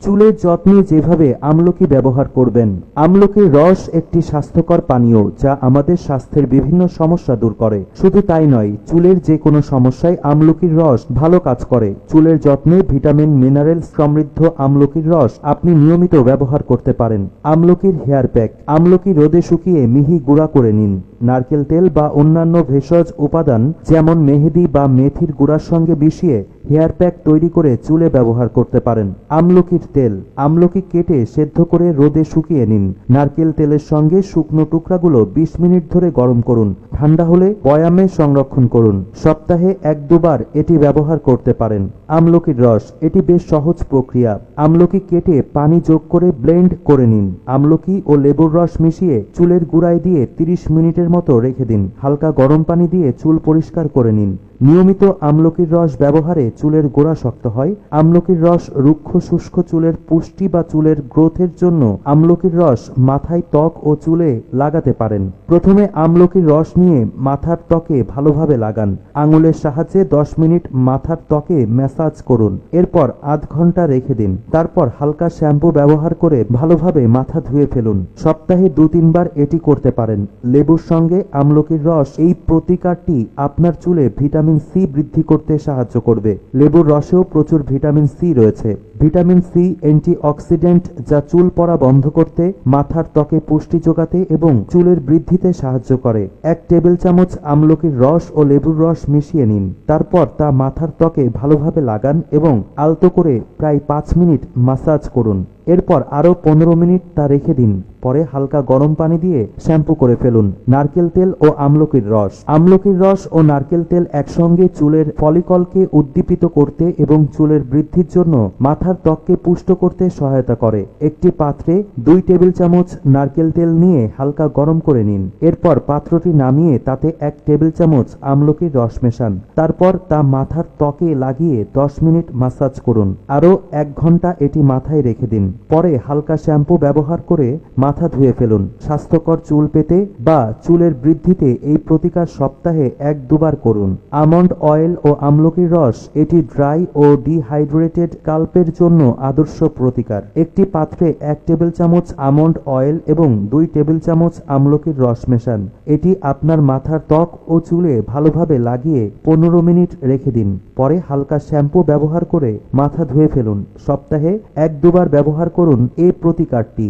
চুলের যত্নে যেভাবে আমলকি ব্যবহার করবেন। আমলকির রস একটি স্বাস্থ্যকর পানীয় যা আমাদের স্বাস্থ্যের বিভিন্ন সমস্যা দূর করে। শুধু তাই নয়, চুলের যে কোনো সমস্যায় আমলকির রস ভালো কাজ করে। চুলের যত্নে ভিটামিন মিনারেল সমৃদ্ধ আমলকির রস আপনি নিয়মিত ব্যবহার করতে পারেন। আমলকির হেয়ার প্যাক। আমলকি রোদে শুকিয়ে মিহি গুঁড়া করে নিন। নারকেল তেল বা অন্যান্য ভেষজ উপাদান যেমন মেহেদি বা মেথির গুঁড়ার সঙ্গে মিশিয়ে হেয়ার প্যাক তৈরি করে চুলে ব্যবহার করতে পারেন। আমলকির তেল। আমলকি কেটে সেদ্ধ করে রোদে শুকিয়ে নিন। নারকেল তেলের সঙ্গে শুকনো টুকরাগুলো 20 মিনিট ধরে গরম করুন। ঠান্ডা হলে বয়ামে সংরক্ষণ করুন। সপ্তাহে 1-2 বার এটি ব্যবহার করতে পারেন। আমলকির রস। এটি বেশ সহজ প্রক্রিয়া। আমলকি কেটে পানি যোগ করে ব্লেন্ড করে নিন। আমলকি ও লেবুর রস মিশিয়ে চুলের গুঁড়ায় দিয়ে 30 মিনিটের মতো রেখে দিন। হালকা গরম পানি দিয়ে চুল পরিষ্কার করে নিন। নিয়মিত আমলকির রস ব্যবহারে চুলের গোড়া শক্ত হয়। আমলকির রস রুক্ষ শুষ্ক চুলের পুষ্টি বা চুলের গ্রোথের জন্য আমলকির রস মাথায়, ত্বক ও চুলে লাগাতে পারেন। প্রথমে আমলকির রস নিয়ে মাথার ত্বকে ভালোভাবে লাগান। আঙুলের সাহায্যে 10 মিনিট মাথার ত্বকে ম্যাসাজ করুন। এরপর আধ ঘন্টা রেখে দিন। তারপর হালকা শ্যাম্পু ব্যবহার করে ভালোভাবে মাথা ধুয়ে ফেলুন। সপ্তাহে 2-3 বার এটি করতে পারেন। লেবুর সঙ্গে আমলকির রস। এই প্রতিকারটি আপনার চুলে ভিটামিন সি বৃদ্ধি করতে সাহায্য করবে। লেবুর রসেও প্রচুর ভিটামিন সি রয়েছে। ভিটামিন সি অ্যান্টিঅক্সিডেন্ট যা চুল পড়া বন্ধ করতে, মাথার ত্বকে পুষ্টি যোগাতে এবং চুলের বৃদ্ধিতে সাহায্য করে। 1 টেবিল চামচ আমলকির রস ও লেবুর রস মিশিয়ে নিন। তারপর তা মাথার ত্বকে ভালোভাবে লাগান এবং আলতো করে প্রায় 5 মিনিট মাসাজ করুন। এরপর আরও 15 মিনিট তা রেখে দিন। পরে হালকা গরম পানি দিয়ে শ্যাম্পু করে ফেলুন। নারকেল তেল ও আমলকির রস। আমলকির রস ও নারকেল তেল একসঙ্গে চুলের ফলিকলকে উদ্দীপিত করতে এবং চুলের বৃদ্ধির জন্য মাথার ত্বককে পুষ্ট করতে সহায়তা করে। একটি পাত্রে 2 টেবিল চামচ নারকেল তেল নিয়ে হালকা গরম করে নিন। এরপর পাত্রটি নামিয়ে তাতে 1 টেবিল চামচ আমলকির রস মেশান। তারপর তা মাথার ত্বকে লাগিয়ে 10 মিনিট মাসাজ করুন। আরও 1 ঘন্টা এটি মাথায় রেখে দিন। পরে হালকা শ্যাম্পু ব্যবহার করে মাথা ধুয়ে ফেলুন। স্বাস্থ্যকর চুল পেতে বা চুলের বৃদ্ধিতে এই প্রতিকার সপ্তাহে 1-2 বার করুন। আমন্ড অয়েল ও আমলকির রস। এটি ড্রাই ও ডিহাইড্রেটেড স্ক্যাল্পের জন্য আদর্শ প্রতিকার। একটি পাত্রে 1 টেবিল চামচ আমন্ড অয়েল এবং 2 টেবিল চামচ আমলকির রস মেশান। এটি আপনার মাথার ত্বক ও চুলে ভালোভাবে লাগিয়ে 15 মিনিট রেখে দিন। পরে হালকা শ্যাম্পু ব্যবহার করে মাথা ধুয়ে ফেলুন। সপ্তাহে 1-2 বার ব্যবহার করুন এই প্রতিকারটি।